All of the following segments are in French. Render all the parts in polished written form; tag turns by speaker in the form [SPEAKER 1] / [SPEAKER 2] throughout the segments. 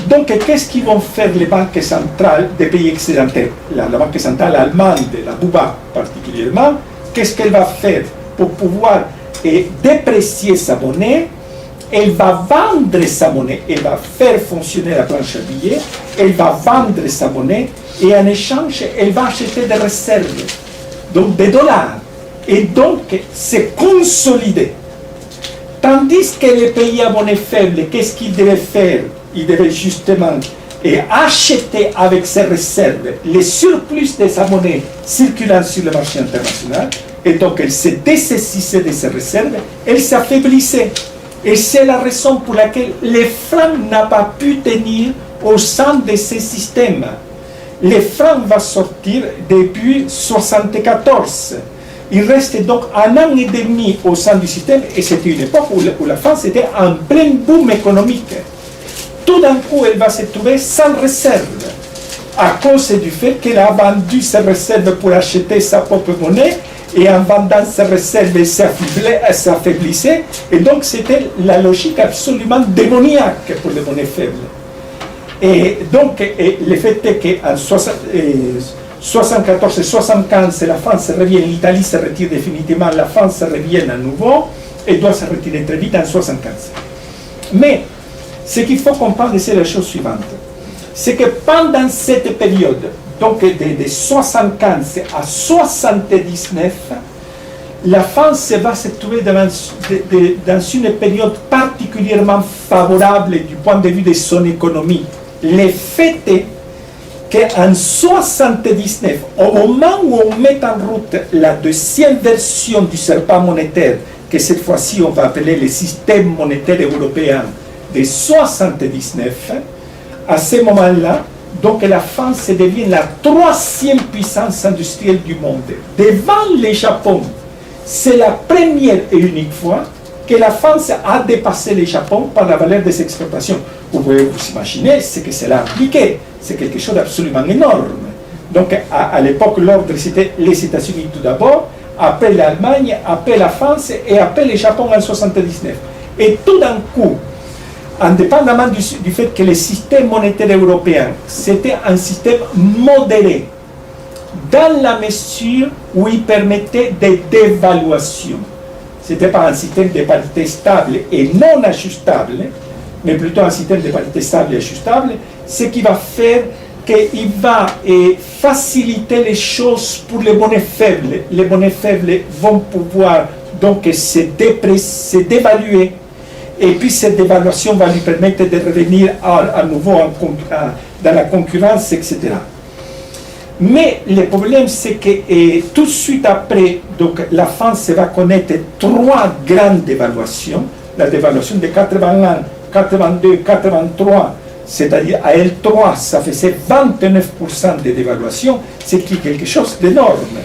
[SPEAKER 1] Donc, qu'est-ce qu'ils vont faire les banques centrales des pays excédentaires? La banque centrale allemande, la BUBA particulièrement, qu'est-ce qu'elle va faire pour pouvoir déprécier sa monnaie? Elle va vendre sa monnaie, elle va faire fonctionner la planche à billets, elle va vendre sa monnaie et en échange, elle va acheter des réserves, donc des dollars, et donc c'est consolidé. Tandis que les pays à monnaie faible, qu'est-ce qu'ils devaient faire? Ils devaient justement acheter avec ses réserves les surplus de sa monnaie circulant sur le marché international, et donc elle se dessaisissait de ses réserves, elle s'affaiblissait. Et c'est la raison pour laquelle les francs n'ont pas pu tenir au sein de ces systèmes. Les francs vont sortir depuis 1974. Il reste donc 1 an et demi au sein du système, et c'était une époque où la France était en plein boom économique. Tout d'un coup, elle va se trouver sans réserve, à cause du fait qu'elle a vendu ses réserves pour acheter sa propre monnaie, et en vendant ses réserves, elle s'affaiblissait, et donc c'était la logique absolument démoniaque pour les monnaies faibles. Et donc, le fait est qu'en 1974 et 1975, la France revient, l'Italie se retire définitivement, la France revient à nouveau, et doit se retirer très vite en 1975. Mais, ce qu'il faut comprendre, c'est la chose suivante. C'est que pendant cette période, donc de 1975 à 1979, la France va se trouver dans une période particulièrement favorable du point de vue de son économie. Le fait est qu'en 1979, au moment où on met en route la deuxième version du serpent monétaire, que cette fois-ci on va appeler le système monétaire européen de 1979, à ce moment-là, donc la France devient la 3e puissance industrielle du monde. Devant le Japon, c'est la première et unique fois que la France a dépassé le Japon par la valeur des exportations. Vous pouvez vous imaginer ce que cela impliquait. C'est quelque chose d'absolument énorme. Donc à l'époque, l'ordre c'était les États-Unis tout d'abord, après l'Allemagne, après la France et après le Japon en 1979. Et tout d'un coup, indépendamment du fait que le système monétaire européen, c'était un système modéré, dans la mesure où il permettait des dévaluations. Ce n'était pas un système de parité stable et non ajustable, mais plutôt un système de parité stable et ajustable, ce qui va faire qu'il va faciliter les choses pour les monnaies faibles. Les monnaies faibles vont pouvoir donc se dévaluer, et puis cette dévaluation va lui permettre de revenir à nouveau dans la concurrence, etc. Mais le problème, c'est que tout de suite après, donc, la France va connaître 3 grandes dévaluations. La dévaluation de 81, 82, 83, c'est-à-dire à L3, ça faisait 29% de dévaluation, c'est quelque chose d'énorme.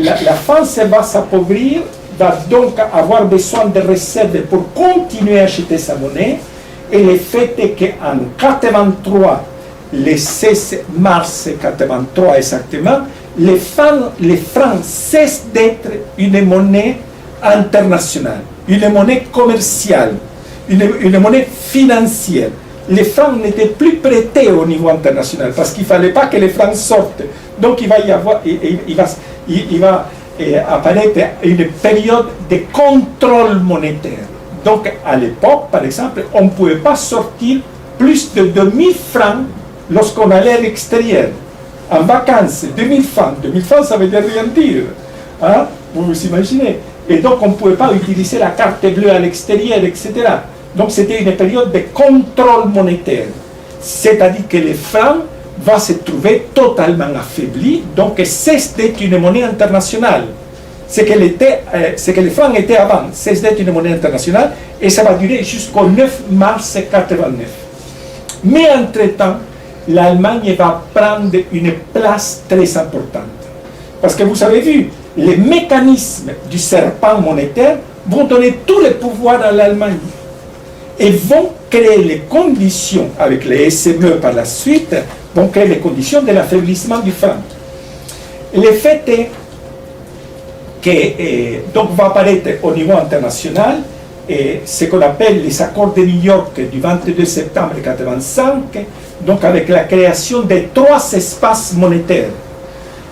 [SPEAKER 1] La France va s'appauvrir, va donc avoir besoin de réserves pour continuer à acheter sa monnaie, et le fait est qu'en 83, le 16 mars 83 exactement, les francs cessent d'être une monnaie internationale, une monnaie commerciale, une monnaie financière. Les francs n'étaient plus prêtés au niveau international parce qu'il ne fallait pas que les francs sortent. Donc il va apparaître une période de contrôle monétaire. Donc à l'époque, par exemple, on ne pouvait pas sortir plus de 2000 francs lorsqu'on allait à l'extérieur, en vacances. 2000 francs, ça veut dire rien dire. Hein? Vous vous imaginez? Et donc on ne pouvait pas utiliser la carte bleue à l'extérieur, etc. Donc c'était une période de contrôle monétaire. C'est-à-dire que le franc va se trouver totalement affaibli, donc cesse d'être une monnaie internationale. Ce que le franc était avant, cesse d'être une monnaie internationale, et ça va durer jusqu'au 9 mars 89. Mais entre-temps, l'Allemagne va prendre une place très importante. Parce que vous avez vu, les mécanismes du serpent monétaire vont donner tous les pouvoirs à l'Allemagne et vont créer les conditions, avec les SME par la suite, vont créer les conditions de l'affaiblissement du franc. Le fait est que donc va apparaître au niveau international ce qu'on appelle les accords de New York du 22 septembre 1985, donc avec la création de 3 espaces monétaires.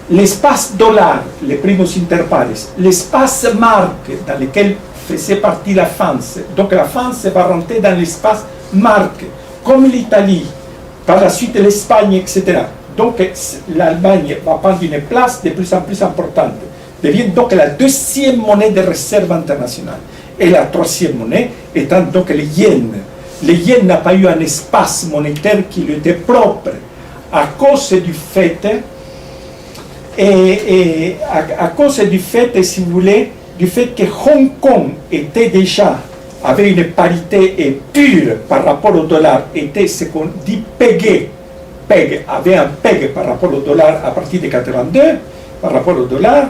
[SPEAKER 1] L'espace dollar, les primos inter pares, l'espace marque dans lequel faisait partie la France. Donc la France va rentrer dans l'espace marque, comme l'Italie, par la suite l'Espagne, etc. Donc l'Allemagne va prendre une place de plus en plus importante, devient donc la 2e monnaie de réserve internationale. Et la 3e monnaie étant donc le yen. Le yen n'a pas eu un espace monétaire qui lui était propre à cause du fait, à cause du fait, si vous voulez, du fait que Hong Kong était déjà, avait une parité pure par rapport au dollar, était ce qu'on dit peg, avait un peg par rapport au dollar à partir de 82, par rapport au dollar,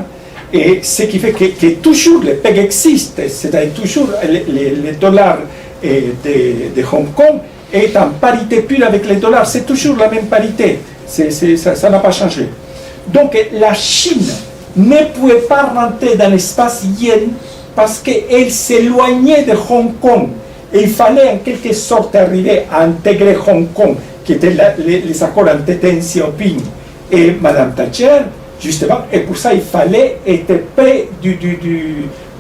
[SPEAKER 1] et ce qui fait que toujours le peg existe, c'est-à-dire toujours les dollars de Hong Kong est en parité pure avec les dollars, c'est toujours la même parité, ça n'a pas changé. Donc la Chine ne pouvait pas rentrer dans l'espace yen parce qu'elle s'éloignait de Hong Kong. Et il fallait en quelque sorte arriver à intégrer Hong Kong, qui étaient les accords entre Deng Xiaoping et Madame Thatcher, justement, et pour ça il fallait être près du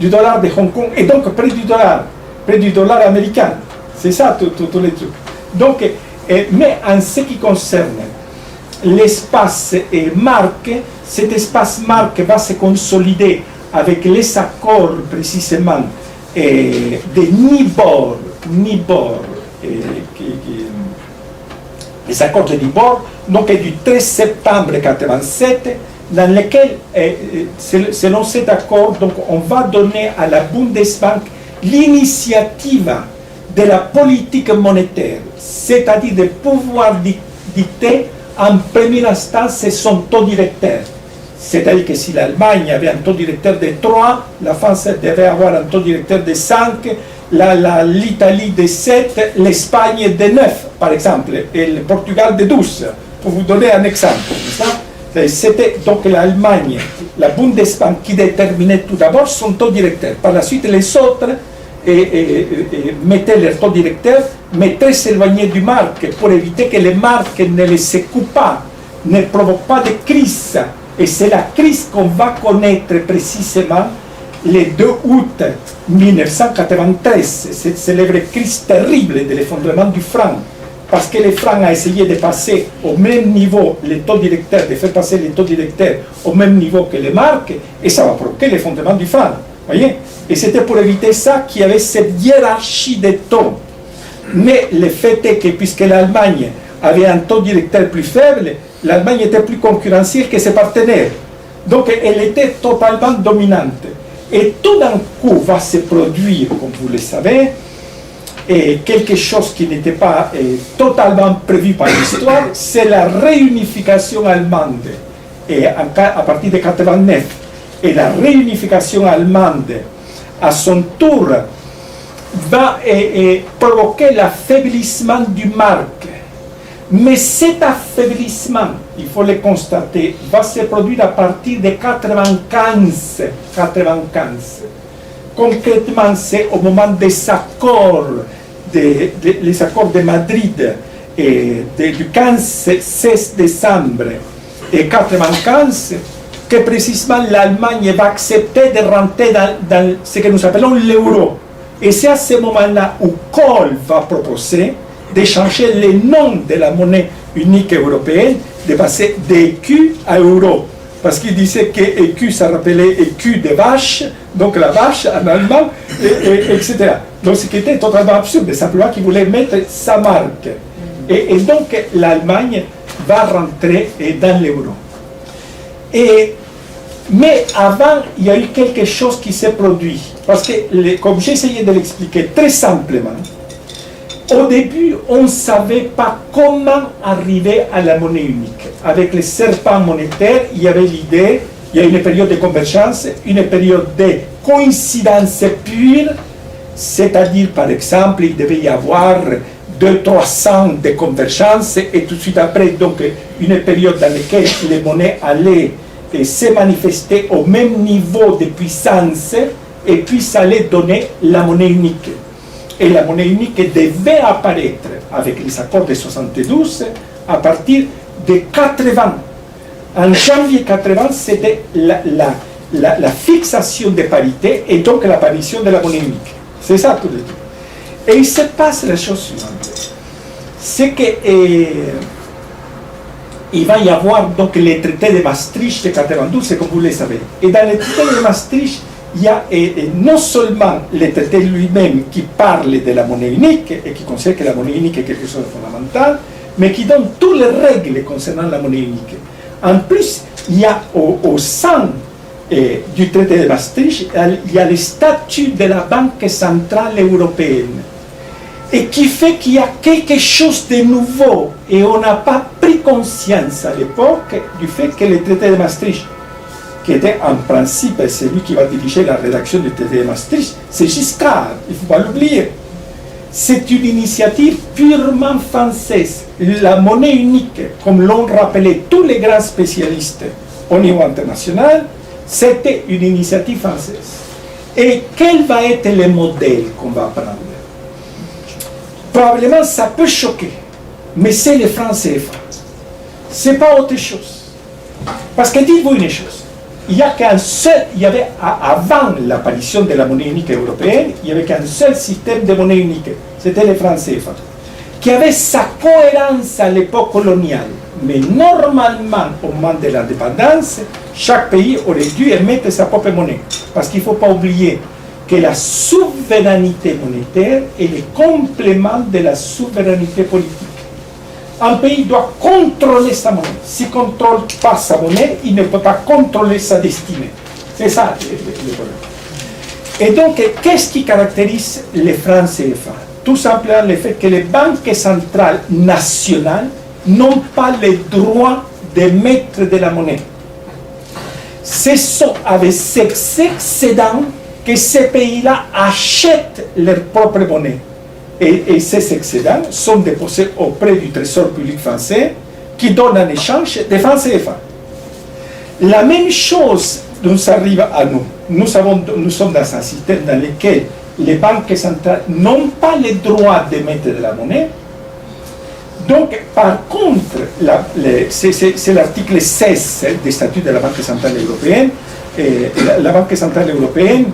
[SPEAKER 1] dollar de Hong Kong, et donc près du dollar américain. C'est ça tous les trucs. Donc, mais en ce qui concerne l'espace marque, cet espace marque va se consolider avec les accords précisément de Nibor, les accords de Nibor, donc du 13 septembre 1987, dans lequel, selon cet accord, donc, on va donner à la Bundesbank l'initiative de la politique monétaire, c'est-à-dire de pouvoir dicter en première instance son taux directeur. C'est-à-dire que si l'Allemagne avait un taux directeur de 3, la France devait avoir un taux directeur de 5, l'Italie de 7, l'Espagne de 9, par exemple, et le Portugal de 12, pour vous donner un exemple. C'était donc l'Allemagne, la Bundesbank, qui déterminait tout d'abord son taux directeur. Par la suite, les autres mettaient leur taux directeur, mais très éloignés du marque, pour éviter que les marques ne les secouent pas, ne provoquent pas de crise. Et c'est la crise qu'on va connaître précisément le 2 août 1993, cette célèbre crise terrible de l'effondrement du franc, parce que le franc a essayé de passer au même niveau les taux directeurs, de faire passer les taux directeurs au même niveau que les marques, et ça va provoquer l'effondrement du franc. Voyez? Et c'était pour éviter ça qu'il y avait cette hiérarchie des taux. Mais le fait est que, puisque l'Allemagne avait un taux directeur plus faible, l'Allemagne était plus concurrentielle que ses partenaires. Donc elle était totalement dominante. Et tout d'un coup va se produire, comme vous le savez, quelque chose qui n'était pas totalement prévu par l'histoire, c'est la réunification allemande. Et à partir de 1989, et la réunification allemande, à son tour, va provoquer l'affaiblissement du marque. Mais cet affaiblissement, il faut le constater, va se produire à partir de 1995. Concrètement, c'est au moment des accords, les accords de Madrid du 15-16 décembre 1995, que précisément l'Allemagne va accepter de rentrer dans ce que nous appelons l'euro. Et c'est à ce moment-là où Kohl va proposer de changer le nom de la monnaie unique européenne, de passer d'EQ à euro. Parce qu'il disait que EQ, ça rappelait EQ de vache, donc la vache en allemand, etc. Donc ce qui était totalement absurde, simplement qu'il voulait mettre sa marque. Et donc l'Allemagne va rentrer dans l'euro. Mais avant, il y a eu quelque chose qui s'est produit. Parce que, comme j'ai essayé de l'expliquer très simplement, au début, on ne savait pas comment arriver à la monnaie unique. Avec les serpents monétaires, il y avait l'idée, il y a une période de convergence, une période de coïncidence pure, c'est-à-dire, par exemple, il devait y avoir 200-300 de convergence, et tout de suite après, donc, une période dans laquelle les monnaies allaient se manifester au même niveau de puissance, et puis ça allait donner la monnaie unique. Et la monnaie unique devait apparaître avec les accords de 72 à partir de 80. En janvier 80, c'était la fixation des parités et donc l'apparition de la monnaie unique. C'est ça tout le temps. Et il se passe la chose suivante. C'est que il va y avoir donc les traités de Maastricht de 92, comme vous le savez. Et dans les traités de Maastricht, il y a non seulement le traité lui-même qui parle de la monnaie unique et qui considère que la monnaie unique est quelque chose de fondamental, mais qui donne toutes les règles concernant la monnaie unique. En plus, il y a au sein du traité de Maastricht, il y a le statut de la Banque centrale européenne, et qui fait qu'il y a quelque chose de nouveau, et on n'a pas pris conscience à l'époque du fait que le traité de Maastricht, qui était en principe celui qui va diriger la rédaction du traité de Maastricht, c'est Giscard, il ne faut pas l'oublier. C'est une initiative purement française. La monnaie unique, comme l'ont rappelé tous les grands spécialistes au niveau international, c'était une initiative française. Et quel va être le modèle qu'on va prendre? Probablement ça peut choquer, mais c'est le franc CFA. Ce n'est pas autre chose. Parce que dites-vous une chose, il y avait avant l'apparition de la monnaie unique européenne, il n'y avait qu'un seul système de monnaie unique, c'était le franc CFA, qui avait sa cohérence à l'époque coloniale. Mais normalement, au moment de l'indépendance, chaque pays aurait dû émettre sa propre monnaie. Parce qu'il ne faut pas oublier que la souveraineté monétaire est le complément de la souveraineté politique. Un pays doit contrôler sa monnaie. S'il ne contrôle pas sa monnaie, il ne peut pas contrôler sa destinée. C'est ça le problème. Et donc, qu'est-ce qui caractérise les francs CFA? Tout simplement le fait que les banques centrales nationales n'ont pas le droit d'émettre de la monnaie. Ce sont avec ces excédents que ces pays-là achètent leur propre monnaie. Et ces excédents sont déposés auprès du Trésor public français qui donne en échange des francs CFA. La même chose nous arrive à nous. Nous sommes dans un système dans lequel les banques centrales n'ont pas le droit d'émettre de la monnaie. Donc, par contre, c'est l'article 16 des statuts de la Banque centrale européenne. La Banque centrale européenne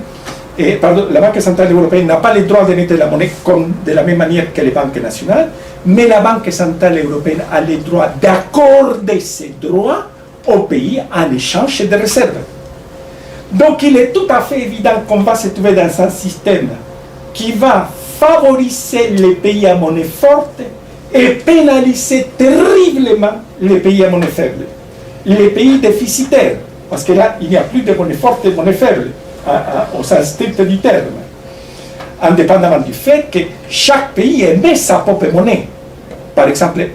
[SPEAKER 1] la Banque centrale européenne n'a pas le droit d'émettre la monnaie de la même manière que les banques nationales, mais la Banque centrale européenne a le droit d'accorder ses droits au pays en échange de réserves. Donc il est tout à fait évident qu'on va se trouver dans un système qui va favoriser les pays à monnaie forte et pénaliser terriblement les pays à monnaie faible. Les pays déficitaires, parce que là, il n'y a plus de monnaie forte et de monnaie faible. Au sens strict du terme, indépendamment du fait que chaque pays émet sa propre monnaie. Par exemple,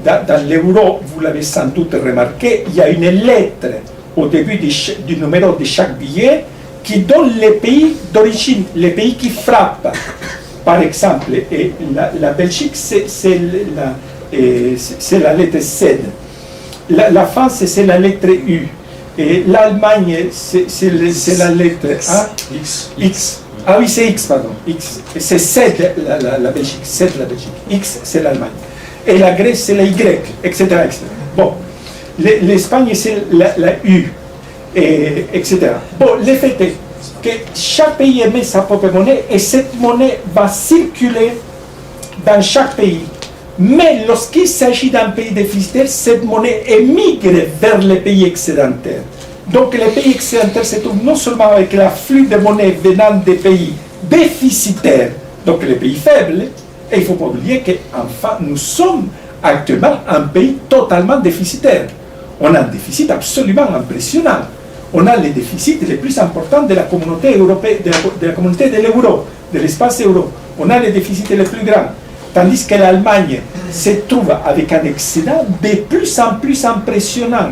[SPEAKER 1] dans l'euro, vous l'avez sans doute remarqué, il y a une lettre au début du numéro de chaque billet qui donne les pays d'origine, les pays qui frappent. Par exemple, la Belgique, c'est la lettre Z. La France, c'est la lettre U. Et l'Allemagne, c'est la lettre A. X. Ah oui, c'est X, pardon. X. C'est Z, la Belgique. Z, la Belgique. X, c'est l'Allemagne. Et la Grèce, c'est la Y, etc. etc. Bon. L'Espagne, c'est la U, etc. Bon, le fait est que chaque pays émet sa propre monnaie et cette monnaie va circuler dans chaque pays. Mais lorsqu'il s'agit d'un pays déficitaire, cette monnaie émigre vers les pays excédentaires. Donc les pays excédentaires se trouvent non seulement avec l'afflux de monnaie venant des pays déficitaires, donc les pays faibles, et il ne faut pas oublier qu'enfin nous sommes actuellement un pays totalement déficitaire. On a un déficit absolument impressionnant. On a les déficits les plus importants de la communauté européenne, de la communauté de l'euro, de l'espace euro. On a les déficits les plus grands. Tandis que l'Allemagne se trouve avec un excédent de plus en plus impressionnant.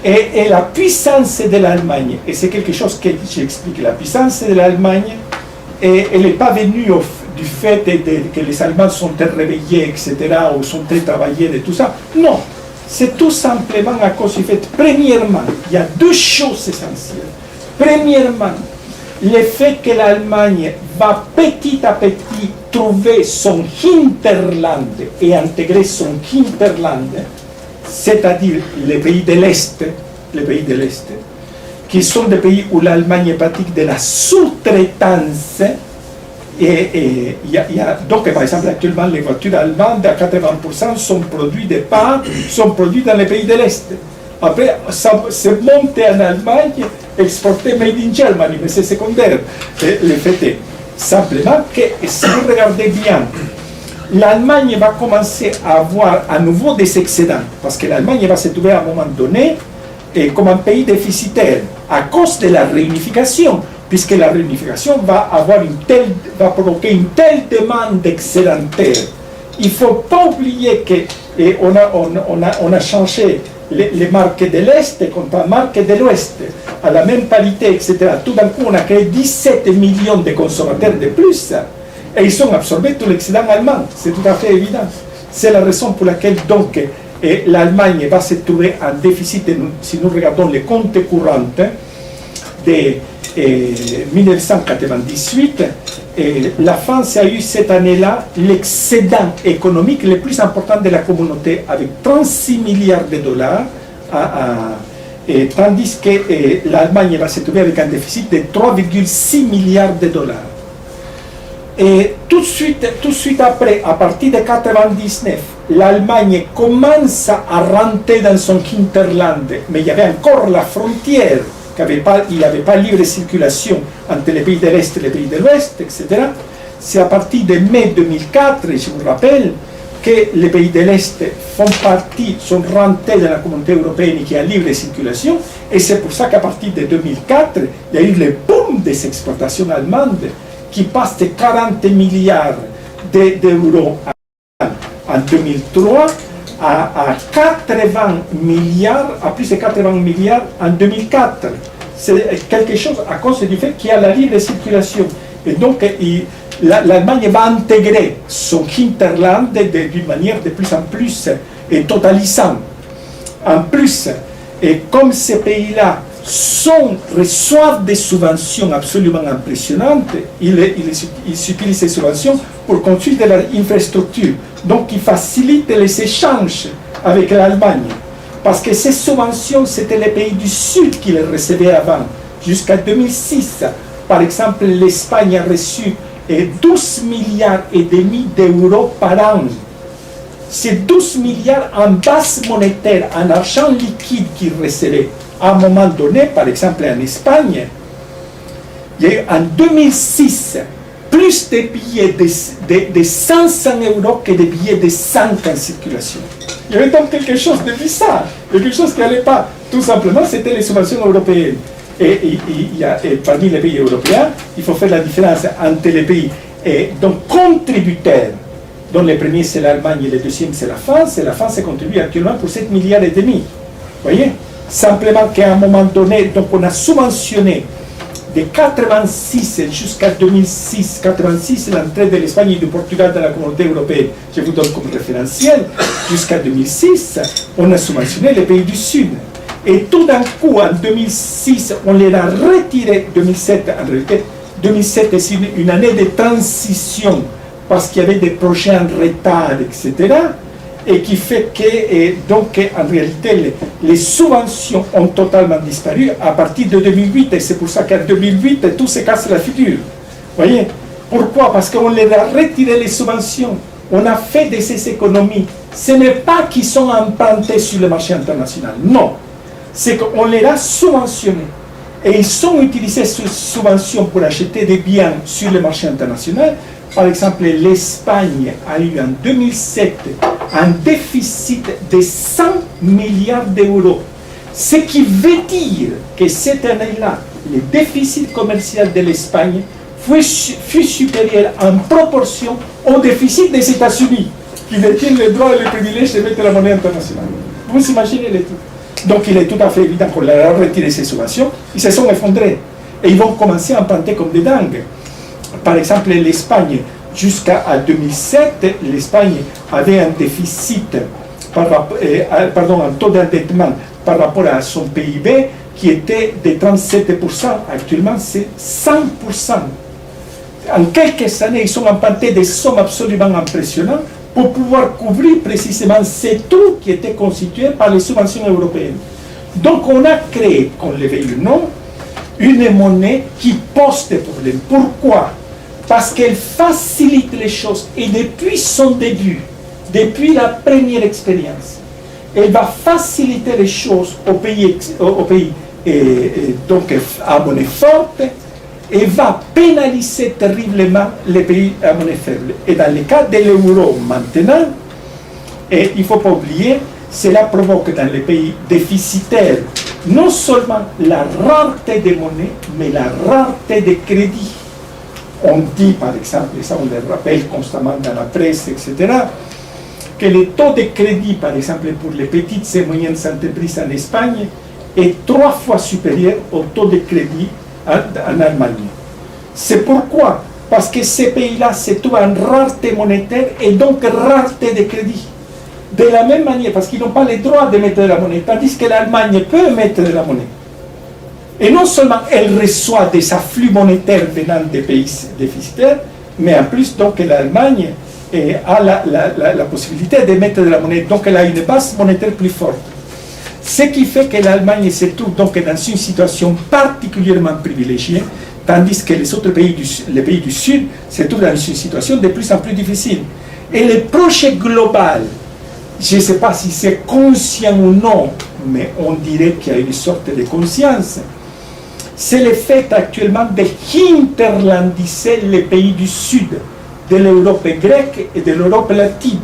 [SPEAKER 1] Et la puissance de l'Allemagne, et c'est quelque chose que j'explique, la puissance de l'Allemagne, elle n'est pas venue du fait que les Allemands sont très réveillés, etc., ou sont très travaillés et tout ça. Non, c'est tout simplement à cause du fait, premièrement, il y a deux choses essentielles. Premièrement, le fait que l'Allemagne va petit à petit trouver son hinterland et intégrer son hinterland, c'est-à-dire les pays de l'Est, qui sont des pays où l'Allemagne pratique de la sous-traitance. Donc, par exemple, actuellement, les voitures allemandes, à 80% sont produites dans les pays de l'Est. Après, c'est monté en Allemagne, exporté made in Germany, mais c'est secondaire. Le fait est simplement que, si vous regardez bien, l'Allemagne va commencer à avoir à nouveau des excédents, parce que l'Allemagne va se trouver à un moment donné comme un pays déficitaire à cause de la réunification, puisque la réunification va provoquer une telle demande excédentaire. Il ne faut pas oublier qu'on a changé les marques de l'Est contre les marques de l'Ouest, à la même qualité, etc. Tout d'un coup, on a créé 17 millions de consommateurs de plus, et ils ont absorbé tout l'excédent allemand. C'est tout à fait évident. C'est la raison pour laquelle, donc, l'Allemagne va se trouver en déficit, si nous regardons les comptes courants de 1998, la France a eu cette année-là l'excédent économique le plus important de la communauté, avec 36 milliards de dollars, tandis que l'Allemagne va se trouver avec un déficit de 3,6 milliards de dollars. Et tout de suite après, à partir de 1999, l'Allemagne commence à rentrer dans son hinterland, mais il y avait encore la frontière, il n'y avait pas libre circulation entre les pays de l'Est et les pays de l'Ouest, etc. C'est à partir de mai 2004, je vous rappelle, que les pays de l'Est sont rentrés dans la communauté européenne qui a libre circulation, et c'est pour ça qu'à partir de 2004, il y a eu le boom des exportations allemandes qui passe de 40 milliards d'euros en 2003 à 80 milliards, à plus de 80 milliards en 2004. C'est quelque chose à cause du fait qu'il y a la libre circulation. Et donc, l'Allemagne va intégrer son hinterland d'une manière de plus en plus totalisante. En plus, et comme ces pays-là reçoivent des subventions absolument impressionnantes, ils utilisent ces subventions pour construire de leur infrastructure. Donc, ils facilitent les échanges avec l'Allemagne. Parce que ces subventions, c'était les pays du Sud qui les recevaient avant, jusqu'à 2006. Par exemple, l'Espagne a reçu 12 milliards et demi d'euros par an. C'est 12 milliards en base monétaire, en argent liquide qu'ils recevaient. À un moment donné, par exemple en Espagne, il y a eu en 2006 plus de billets de 500 euros que de billets de 100 en circulation. Il y avait donc quelque chose de bizarre, quelque chose qui n'allait pas. Tout simplement, c'était les subventions européennes. Et parmi les pays européens, il faut faire la différence entre les pays donc contributeurs, dont le premier c'est l'Allemagne et le deuxième c'est la France, et la France contribue actuellement pour 7 milliards et demi. Vous voyez? Simplement qu'à un moment donné, donc on a subventionné de 86 jusqu'à 2006, 86 l'entrée de l'Espagne et du Portugal dans la communauté européenne, je vous donne comme référentiel, jusqu'à 2006, on a subventionné les pays du Sud. Et tout d'un coup, en 2006, on les a retirés, 2007 en réalité, 2007 est une année de transition, parce qu'il y avait des projets en retard, etc., et qui fait que, donc, en réalité, les subventions ont totalement disparu à partir de 2008, et c'est pour ça qu'en 2008, tout se casse la figure. Vous voyez? Pourquoi? Parce qu'on les a retiré les subventions, on a fait de ces économies. Ce n'est pas qu'ils sont empruntés sur le marché international, non. C'est qu'on les a subventionnés. Et ils ont utilisé ces subventions pour acheter des biens sur le marché international. Par exemple, l'Espagne a eu en 2007 un déficit de 100 milliards d'euros. Ce qui veut dire que cette année-là, le déficit commercial de l'Espagne fut supérieur en proportion au déficit des États-Unis, qui détiennent le droit et le privilège de mettre la monnaie internationale. Vous imaginez les trucs. Donc il est tout à fait évident qu'on leur a retiré ces subventions, ils se sont effondrés. Et ils vont commencer à emprunter comme des dingues. Par exemple, l'Espagne, jusqu'à 2007, l'Espagne avait un déficit, un taux d'endettement par rapport à son PIB qui était de 37%, actuellement c'est 100%. En quelques années, ils sont empruntés des sommes absolument impressionnantes pour pouvoir couvrir précisément ces trous qui étaient constitués par les subventions européennes. Donc on a créé, qu'on le veuille ou non, une monnaie qui pose des problèmes. Pourquoi? Parce qu'elle facilite les choses et depuis son début, depuis la première expérience, elle va faciliter les choses au pays donc à monnaie forte et va pénaliser terriblement les pays à monnaie faible. Et dans le cas de l'euro maintenant, et il ne faut pas oublier, cela provoque dans les pays déficitaires non seulement la rareté des monnaies, mais la rareté des crédits. On dit par exemple, et ça on le rappelle constamment dans la presse, etc., que le taux de crédit, par exemple, pour les petites et moyennes entreprises en Espagne, est 3 fois supérieur au taux de crédit en Allemagne. C'est pourquoi? Parce que ces pays-là se trouvent en rareté monétaire et donc rareté de crédit. De la même manière, parce qu'ils n'ont pas le droit de mettre de la monnaie, tandis que l'Allemagne peut mettre de la monnaie. Et non seulement elle reçoit des afflux monétaires venant des pays déficitaires, mais en plus, donc, l'Allemagne a la possibilité de mettre de la monnaie. Donc, elle a une base monétaire plus forte. Ce qui fait que l'Allemagne se trouve donc dans une situation particulièrement privilégiée, tandis que les autres pays du Sud se trouvent dans une situation de plus en plus difficile. Et le projet global, je ne sais pas si c'est conscient ou non, mais on dirait qu'il y a une sorte de conscience, c'est le fait actuellement de hinterlandiser les pays du Sud, de l'Europe grecque et de l'Europe latine.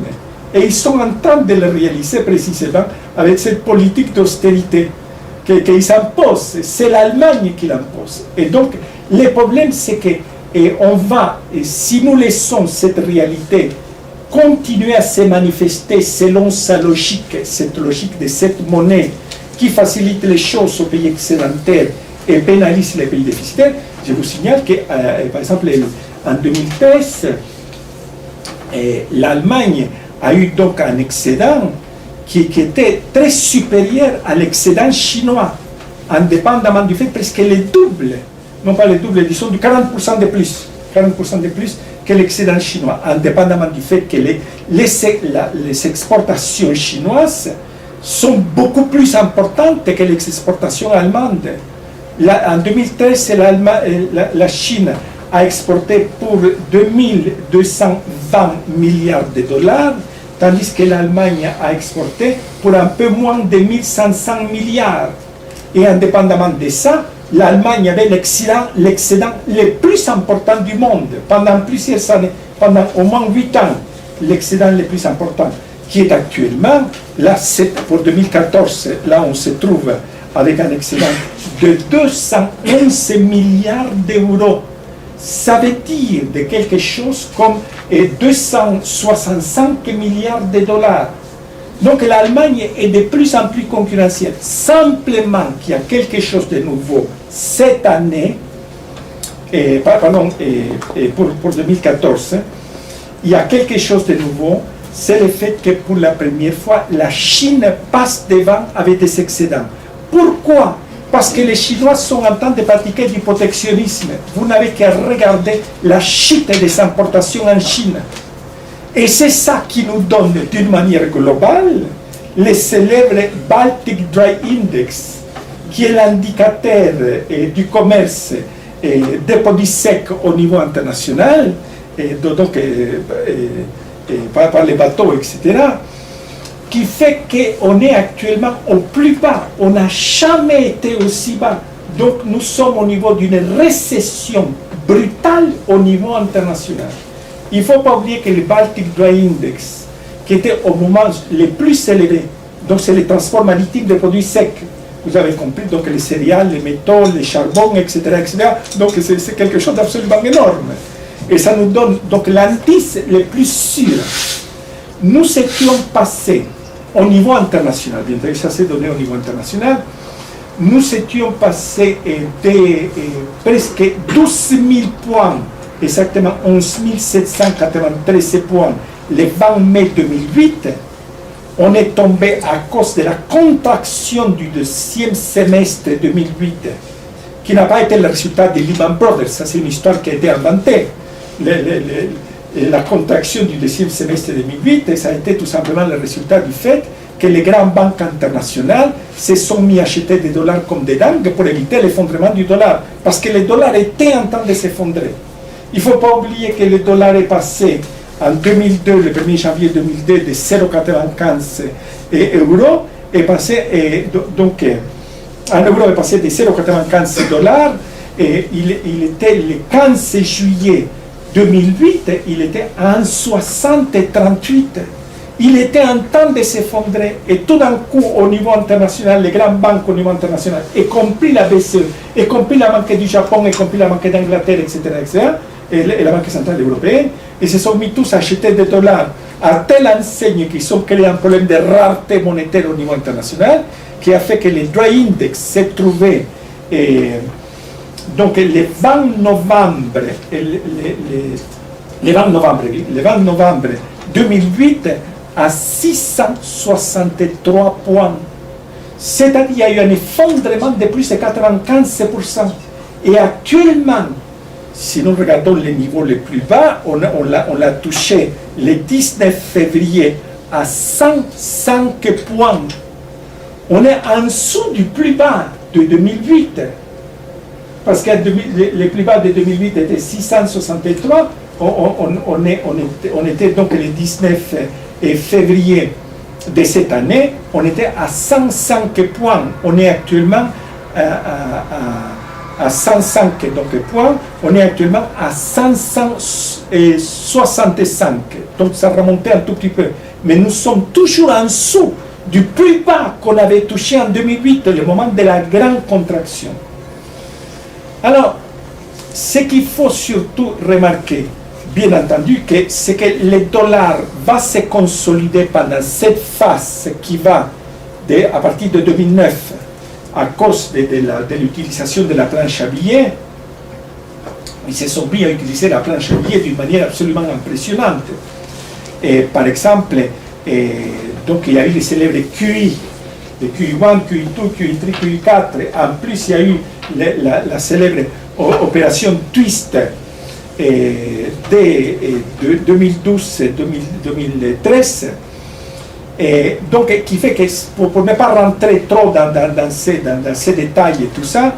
[SPEAKER 1] Et ils sont en train de le réaliser précisément avec cette politique d'austérité qu'ils imposent. C'est l'Allemagne qui l'impose. Et donc, le problème, c'est que on va, si nous laissons cette réalité continuer à se manifester selon sa logique, cette logique de cette monnaie qui facilite les choses aux pays excédentaires et pénalise les pays déficitaires, je vous signale que, par exemple, en 2013, l'Allemagne a eu donc un excédent qui était très supérieur à l'excédent chinois, indépendamment du fait presque le double, non pas le double, disons du 40% de plus, 40% de plus que l'excédent chinois, indépendamment du fait que les exportations chinoises sont beaucoup plus importantes que les exportations allemandes. En 2013, la Chine a exporté pour 2220 milliards de dollars, tandis que l'Allemagne a exporté pour un peu moins de 1500 milliards. Et indépendamment de ça, l'Allemagne avait l'excédent le plus important du monde pendant plusieurs années, pendant au moins 8 ans, l'excédent le plus important, qui est actuellement, là c'est pour 2014, là on se trouve avec un excédent de 211 milliards d'euros. Ça veut dire de quelque chose comme 265 milliards de dollars. Donc l'Allemagne est de plus en plus concurrentielle. Simplement qu'il y a quelque chose de nouveau cette année, pour 2014, il y a quelque chose de nouveau, c'est le fait que pour la première fois, la Chine passe devant avec des excédents. Pourquoi? Parce que les Chinois sont en train de pratiquer du protectionnisme. Vous n'avez qu'à regarder la chute des importations en Chine. Et c'est ça qui nous donne, d'une manière globale, le célèbre Baltic Dry Index, qui est l'indicateur du commerce des produits secs au niveau international, donc par les bateaux, etc., qui fait qu'on est actuellement au plus bas. On n'a jamais été aussi bas. Donc nous sommes au niveau d'une récession brutale au niveau international. Il ne faut pas oublier que le Baltic Dry Index, qui était au moment le plus élevé, donc c'est le transport maritime des produits secs, vous avez compris, donc les céréales, les métaux, les charbons, etc., etc. Donc c'est quelque chose d'absolument énorme. Et ça nous donne donc l'indice le plus sûr. Nous étions passés au niveau international, bien sûr, ça s'est donné au niveau international, nous étions passés de presque 12 000 points, exactement 11 793 points, le 20 mai 2008, on est tombé à cause de la contraction du deuxième semestre 2008, qui n'a pas été le résultat de Lehman Brothers. Ça, c'est une histoire qui a été inventée. La contraction du deuxième semestre 2008, ça a été tout simplement le résultat du fait que les grandes banques internationales se sont mis à acheter des dollars comme des dingues pour éviter l'effondrement du dollar, parce que le dollar était en train de s'effondrer. Il ne faut pas oublier que le dollar est passé en 2002, le 1er janvier 2002, de 0,95 euros, est passé, donc un euro est passé de 0,95 dollars, et il était le 15 juillet 2008, il était à 1,6038. Il était en train de s'effondrer, et tout d'un coup, au niveau international, les grandes banques au niveau international, y compris la BCE, y compris la Banque du Japon, y compris la Banque d'Angleterre, etc., et la Banque centrale européenne, ils se sont mis tous à acheter des dollars à telle enseigne qu'ils ont créé un problème de rareté monétaire au niveau international, qui a fait que le DRY Index s'est trouvé, donc le 20 novembre, le 20 novembre 2008, à 663 points. C'est-à-dire qu'il y a eu un effondrement de plus de 95%. Et actuellement, si nous regardons les niveaux les plus bas, on l'a touché le 19 février à 105 points. On est en dessous du plus bas de 2008. Parce que les plus bas de 2008 étaient 663. On était donc le 19 février de cette année, on était à 105 points. On est actuellement à 105 points. On est actuellement à 565. Donc ça remontait un tout petit peu. Mais nous sommes toujours en dessous du plus bas qu'on avait touché en 2008, le moment de la grande contraction. Alors, ce qu'il faut surtout remarquer, bien entendu, c'est que le dollar va se consolider pendant cette phase qui va à partir de 2009 à cause de l'utilisation de la planche à billets. Ils se sont mis à utiliser la planche à billets d'une manière absolument impressionnante. Et par exemple, donc il y a eu les célèbres QI, les QI1, QI2, QI3, QI4. En plus, il y a eu la célèbre opération Twist dès 2012-2013, donc qui fait que pour ne pas rentrer trop dans ces détails et tout ça,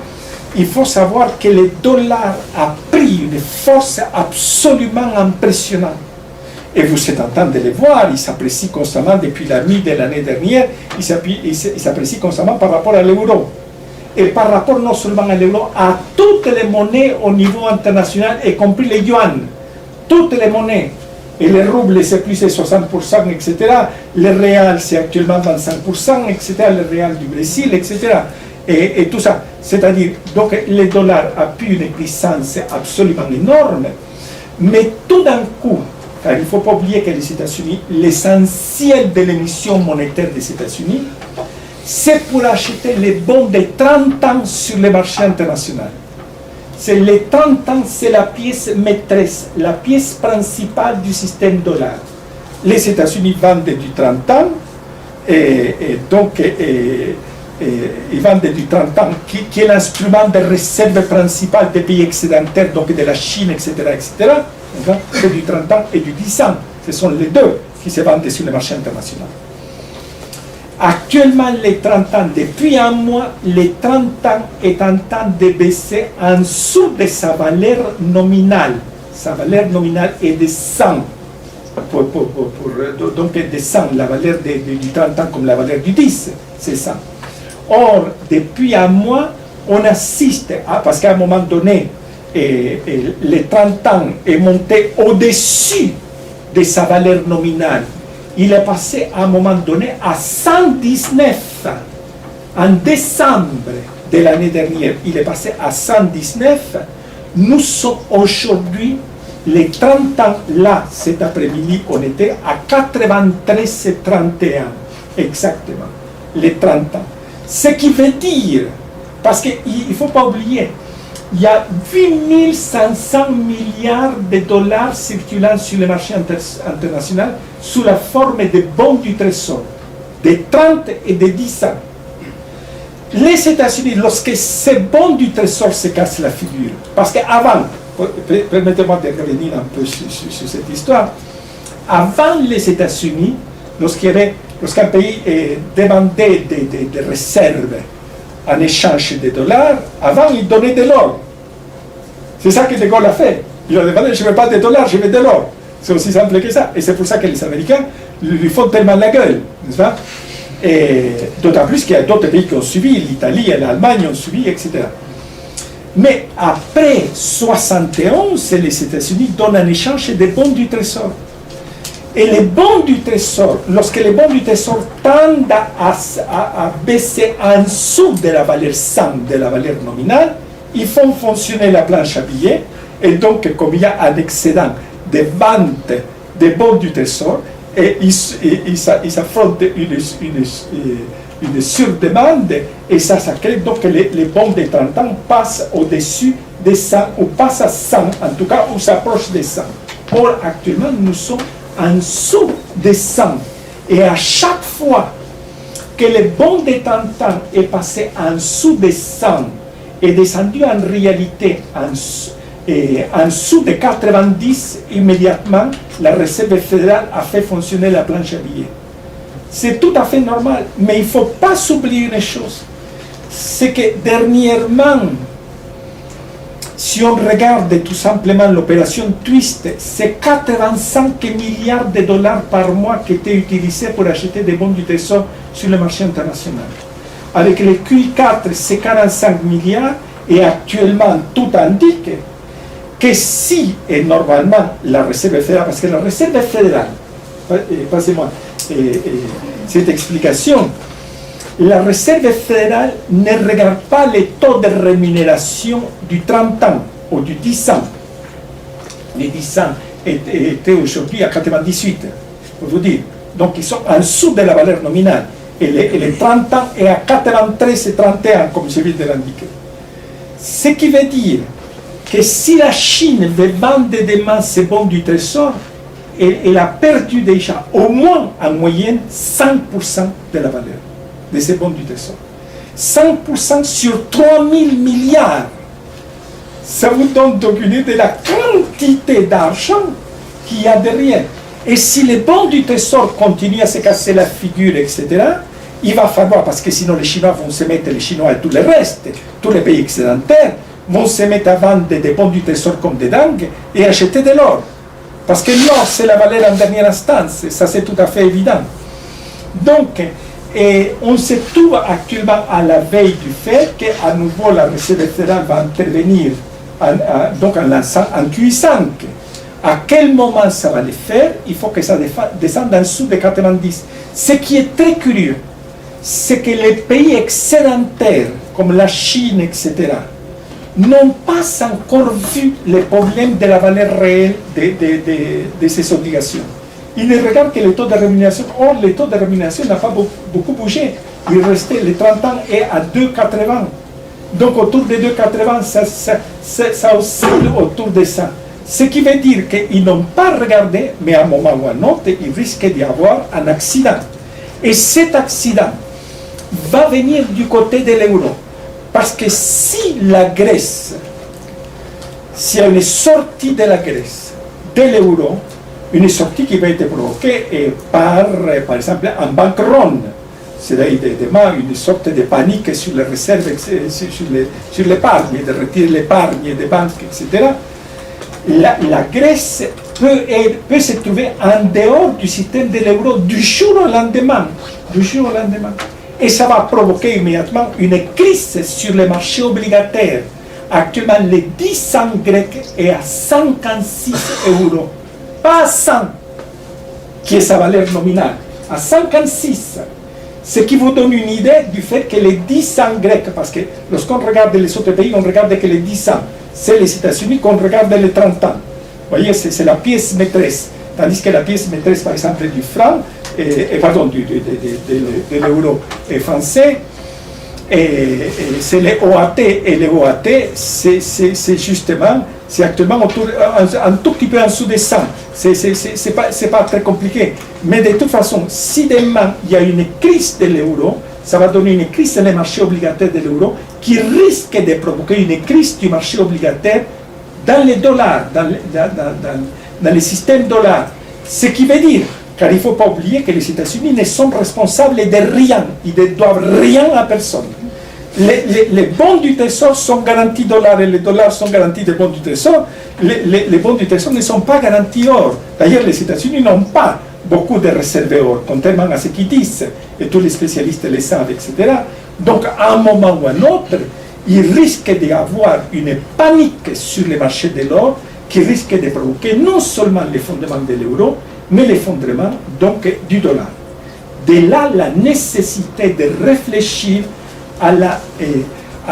[SPEAKER 1] il faut savoir que le dollar a pris une force absolument impressionnante. Et vous êtes en train de le voir, il s'apprécie constamment depuis la mi de l'année dernière, il s'apprécie constamment par rapport à l'euro. Et par rapport non seulement à l'euro, à toutes les monnaies au niveau international, y compris les yuan, toutes les monnaies. Et le rouble, c'est plus de 60%, etc. Le réal, c'est actuellement 25%, etc. Le réal du Brésil, etc. Et tout ça. C'est-à-dire, donc, le dollar a pris une puissance absolument énorme, mais tout d'un coup, car il ne faut pas oublier que les États-Unis, l'essentiel de l'émission monétaire des États-Unis, c'est pour acheter les bons de 30 ans sur le marché international. C'est les 30 ans, c'est la pièce maîtresse, la pièce principale du système dollar. Les États-Unis vendent du 30 ans, et donc ils vendent du 30 ans, qui est l'instrument de réserve principal des pays excédentaires, donc de la Chine, etc. C'est du 30 ans et du 10 ans. Ce sont les deux qui se vendent sur le marché international. Actuellement, les 30 ans, depuis un mois, les 30 ans est en train de baisser en dessous de sa valeur nominale. Sa valeur nominale est de 100. Donc, de 100, la valeur du 30 ans comme la valeur du 10, c'est ça. Or, depuis un mois, on assiste, parce qu'à un moment donné, les 30 ans est monté au-dessus de sa valeur nominale. Il est passé à un moment donné à 119. En décembre de l'année dernière, il est passé à 119. Nous sommes aujourd'hui, les 30 ans, là, cet après-midi, on était à 93,31. Exactement, les 30 ans. Ce qui veut dire, parce qu'il ne faut pas oublier, il y a 8 500 milliards de dollars circulant sur le marché international sous la forme de bons du trésor. des 30 et des 10 ans. Les États-Unis, lorsque ces bons du Trésor se cassent la figure, parce qu'avant, permettez-moi de revenir un peu sur cette histoire, avant les États-Unis, lorsqu'un pays demandait des réserves en échange des dollars, avant il donnait de l'or. C'est ça que De Gaulle a fait. Il a demandé, je ne veux pas de dollars, je veux de l'or. C'est aussi simple que ça. Et c'est pour ça que les Américains lui font tellement la gueule, n'est-ce pas? Et d'autant plus qu'il y a d'autres pays qui ont suivi, l'Italie et l'Allemagne ont suivi, etc. Mais après 1971, les États-Unis donnent en échange des bons du Trésor. Et les bons du Trésor, lorsque les bons du Trésor tendent à baisser en dessous de la valeur 100, de la valeur nominale, ils font fonctionner la planche à billets. Et donc, comme il y a un excédent de ventes des bons du Trésor, et ils s'affrontent une surdemande, et ça crée donc les bons de 30 ans passent au-dessus des 100, ou passent à 100, en tout cas, ou s'approchent des 100. Or, actuellement, nous sommes en dessous des 100. Et à chaque fois que le bon de 30 ans est passé en dessous des 100, est descendu en réalité en dessous de 90, immédiatement, la Réserve fédérale a fait fonctionner la planche à billets. C'est tout à fait normal, mais il ne faut pas s'oublier une chose, c'est que dernièrement, si on regarde tout simplement l'opération Twist, c'est 85 milliards de dollars par mois qui étaient utilisés pour acheter des bons du Trésor sur le marché international. Avec le QI4, c'est 45 milliards, et actuellement, tout indique que si, et normalement, la Réserve fédérale, parce que la Réserve fédérale, passez-moi cette explication, la Réserve fédérale ne regarde pas les taux de rémunération du 30 ans ou du 10 ans. Les 10 ans étaient aujourd'hui à 98, pour vous dire. Donc ils sont en dessous de la valeur nominale. Et les 30 ans est à 93 et 31, comme je viens de l'indiquer. Ce qui veut dire que si la Chine veut vendre demain ces bons du Trésor, elle a perdu déjà au moins en moyenne 100% de la valeur de ces bons du Trésor. 100% sur 3 000 milliards. Ça vous donne donc une idée de la quantité d'argent qu'il y a derrière. Et si les bons du Trésor continuent à se casser la figure, etc., il va falloir, parce que sinon les Chinois vont se mettre, les Chinois et tout le reste, tous les pays excédentaires, vont se mettre à vendre des bons du Trésor comme des dingues et acheter de l'or. Parce que l'or, c'est la valeur en dernière instance, ça c'est tout à fait évident. Donc, on se trouve actuellement à la veille du fait qu'à nouveau la Réserve fédérale va intervenir donc en lançant un QI5. À quel moment ça va le faire? Il faut que ça descende en dessous de 90. Ce qui est très curieux, c'est que les pays excédentaires, comme la Chine, etc., n'ont pas encore vu les problèmes de la valeur réelle de ces obligations. Ils ne regardent que le taux de rémunération. Or, le taux de rémunération n'a pas beaucoup bougé. Il restait, les 30 ans est à 2,80. Donc, autour de 2,80, ça oscille autour de ça. Ce qui veut dire qu'ils n'ont pas regardé, mais à un moment ou à un autre, il risque d'y avoir un accident. Et cet accident va venir du côté de l'euro. Parce que si la Grèce, s'il y a une sortie de la Grèce, de l'euro, une sortie qui va être provoquée par exemple, un bank run, c'est-à-dire une sorte de panique sur les réserves, sur l'épargne, de retirer l'épargne des banques, etc., la Grèce peut se trouver en dehors du système de l'euro du jour au lendemain. Et ça va provoquer immédiatement une crise sur les marchés obligataires. Actuellement, le 10 ans grec est à 56 euros. Pas à 100, qui est sa valeur nominale, à 56. Ce qui vous donne une idée du fait que les 10 ans grecs, parce que lorsqu'on regarde les autres pays, on regarde que les 10 ans, c'est les États-Unis qu'on regarde les 30 ans. Vous voyez, c'est la pièce maîtresse. Tandis que la pièce maîtresse, par exemple, du franc, de l'euro français, c'est les OAT. Et les OAT, c'est justement C'est actuellement un tout petit peu en dessous des 100. C'est pas très compliqué. Mais de toute façon, si demain il y a une crise de l'euro, ça va donner une crise dans les marchés obligataires de l'euro qui risque de provoquer une crise du marché obligataire dans les dollars, dans les systèmes dollars. Ce qui veut dire, car il ne faut pas oublier que les États-Unis ne sont responsables de rien, ils ne doivent rien à personne. Les bons du Trésor sont garantis dollars et les dollars sont garantis des bons du Trésor. Les bons du Trésor ne sont pas garantis or. D'ailleurs, les États-Unis n'ont pas beaucoup de réserves or, contrairement à ce qu'ils disent, et tous les spécialistes le savent, etc. Donc, à un moment ou à un autre, il risque d'y avoir une panique sur les marchés de l'or qui risque de provoquer non seulement l'effondrement de l'euro, mais l'effondrement donc du dollar. De là, la nécessité de réfléchir à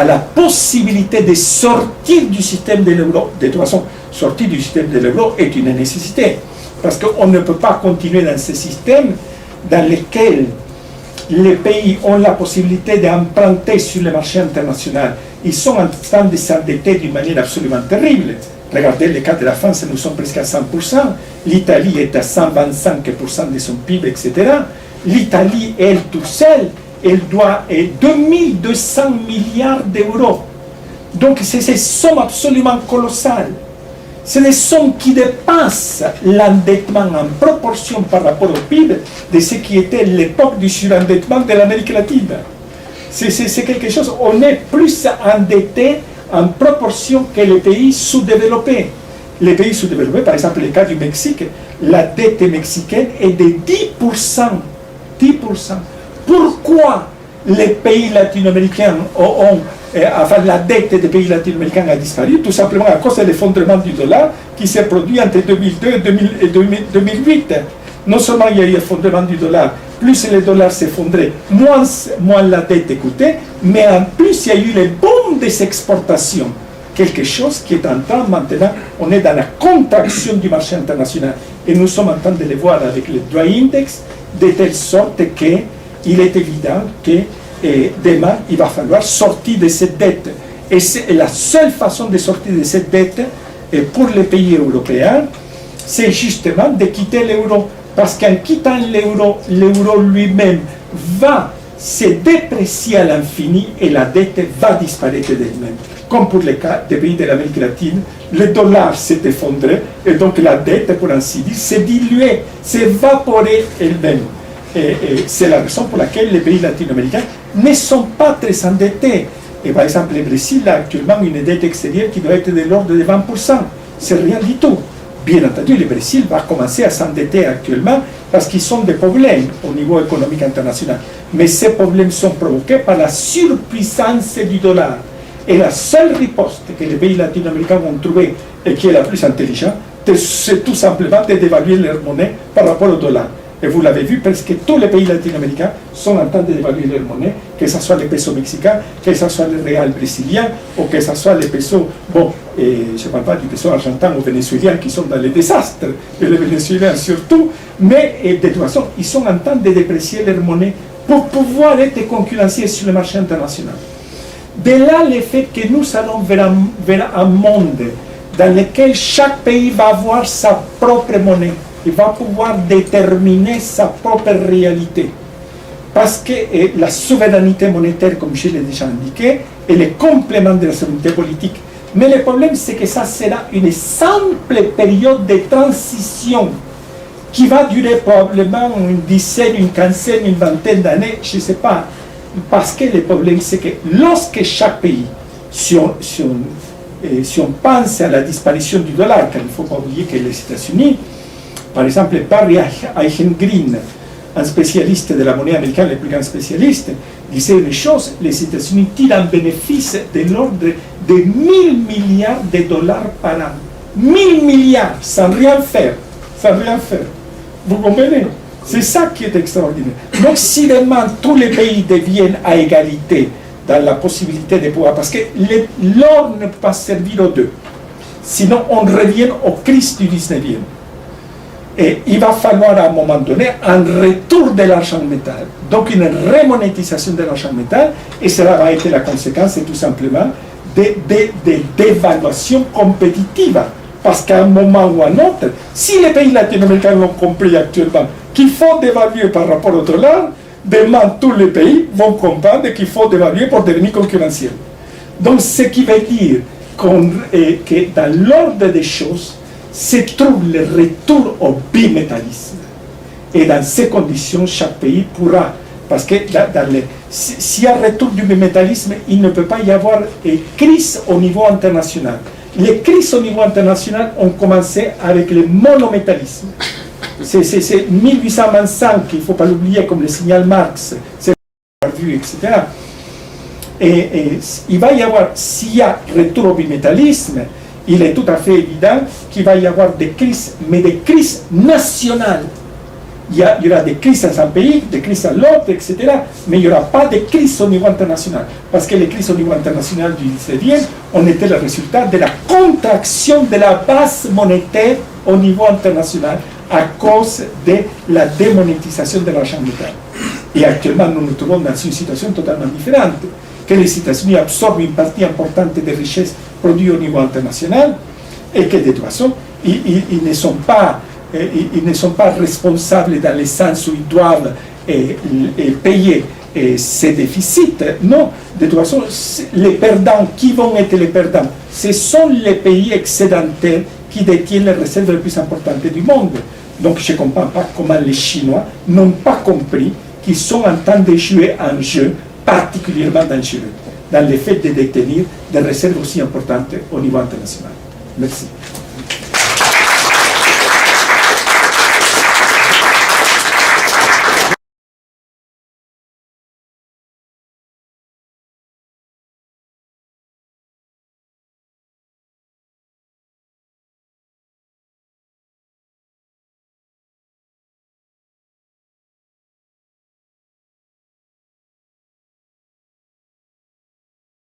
[SPEAKER 1] la possibilité de sortir du système de l'euro. De toute façon, sortir du système de l'euro est une nécessité, parce qu'on ne peut pas continuer dans ce système dans lequel les pays ont la possibilité d'emprunter sur le marché international. Ils sont en train de s'endetter d'une manière absolument terrible. Regardez le cas de la France, nous sommes presque à 100%. L'Italie est à 125% de son PIB, etc. L'Italie, elle, toute seule, elle doit 2200 milliards d'euros. Donc, c'est ces sommes absolument colossales. C'est des sommes qui dépassent l'endettement en proportion par rapport au PIB de ce qui était l'époque du surendettement de l'Amérique latine. C'est quelque chose, on est plus endetté en proportion que les pays sous-développés. Les pays sous-développés, par exemple le cas du Mexique, la dette mexicaine est de 10%. 10%. Pourquoi les pays latino-américains enfin la dette des pays latino-américains a disparu? Tout simplement à cause de l'effondrement du dollar qui s'est produit entre 2002 et 2008. Non seulement il y a eu l'effondrement du dollar, plus le dollar s'effondrait, moins la dette coûtait, mais en plus il y a eu le boom des exportations. Quelque chose qui est en train maintenant, on est dans la contraction du marché international. Et nous sommes en train de le voir avec le dry index, de telle sorte qu'il est évident que demain, il va falloir sortir de cette dette. Et la seule façon de sortir de cette dette pour les pays européens, c'est justement de quitter l'euro. Parce qu'en quittant l'euro, l'euro lui-même va se déprécier à l'infini et la dette va disparaître d'elle-même. Comme pour le cas des pays de l'Amérique latine, le dollar s'est effondré et donc la dette, pour ainsi dire, s'est diluée, s'est évaporée elle-même. Et c'est la raison pour laquelle les pays latino-américains ne sont pas très endettés. Et par exemple, le Brésil a actuellement une dette extérieure qui doit être de l'ordre de 20%. C'est rien du tout. Bien entendu, le Brésil va commencer à s'endetter actuellement parce qu'ils ont des problèmes au niveau économique international. Mais ces problèmes sont provoqués par la surpuissance du dollar. Et la seule riposte que les pays latino-américains vont trouver et qui est la plus intelligente, c'est tout simplement de dévaluer leur monnaie par rapport au dollar. Et vous l'avez vu, presque tous les pays latino-américains sont en train de dévaluer leur monnaie, que ce soit les pesos mexicains, que ce soit le réal brésilien, ou que ce soit les pesos, bon, et je ne parle pas du peso argentin ou vénézuélien qui sont dans les désastres, et les vénézuéliens surtout, mais de toute façon, ils sont en train de déprécier leur monnaie pour pouvoir être concurrenciés sur le marché international. De là, le fait que nous allons vers un monde dans lequel chaque pays va avoir sa propre monnaie. Il va pouvoir déterminer sa propre réalité. Parce que la souveraineté monétaire, comme je l'ai déjà indiqué, elle est complément de la souveraineté politique. Mais le problème, c'est que ça sera une simple période de transition qui va durer probablement une dizaine, une quinzaine, une vingtaine d'années, je ne sais pas. Parce que le problème, c'est que lorsque chaque pays, si on pense à la disparition du dollar, car il ne faut pas oublier que les États-Unis, par exemple, Barry Eichengreen, un spécialiste de la monnaie américaine, le plus grand spécialiste, disait une chose: les États-Unis tirent un bénéfice de l'ordre de 1000 milliards de dollars par an. 1000 milliards, sans rien faire. Sans rien faire. Vous comprenez? C'est ça qui est extraordinaire. Donc, si demain tous les pays deviennent à égalité dans la possibilité de pouvoir, parce que l'or ne peut pas servir aux deux, sinon on revient aux crises du 19e. Et il va falloir à un moment donné un retour de l'argent métal, donc une remonétisation de l'argent métal, et cela va être la conséquence tout simplement d'évaluation compétitive. Parce qu'à un moment ou à un autre, si les pays latino-américains l'ont compris actuellement, qu'il faut dévaluer par rapport au dollar, demain tous les pays vont comprendre qu'il faut dévaluer pour devenir concurrentiel. Donc ce qui veut dire que dans l'ordre des choses se trouve le retour au bimétallisme. Et dans ces conditions, chaque pays pourra, parce que s'il y a un retour du bimétallisme, il ne peut pas y avoir de crise au niveau international. Les crises au niveau international ont commencé avec le monométallisme. C'est 1825, il ne faut pas l'oublier, comme le signal Marx, c'est vu, etc. Et il va y avoir, s'il y a retour au bimétallisme, il est tout à fait évident qu'il va y avoir des crises, mais des crises nationales. Il y aura des crises dans un pays, des crises à l'autre, etc. Mais il n'y aura pas de crises au niveau international. Parce que les crises au niveau international du 19e ont été le résultat de la contraction de la base monétaire au niveau international à cause de la démonétisation de l'argent métal. Et actuellement, nous nous trouvons dans une situation totalement différente, que les États-Unis absorbent une partie importante des richesses produites au niveau international et que de toute façon, ils ne sont pas responsables dans le sens où ils doivent payer ces déficits. Non, de toute façon, les perdants, qui vont être les perdants? Ce sont les pays excédentaires qui détiennent les réserves les plus importantes du monde. Donc je ne comprends pas comment les Chinois n'ont pas compris qu'ils sont en train de jouer un jeu particulièrement dangereux dans le fait de détenir des réserves aussi importantes au niveau international. Merci.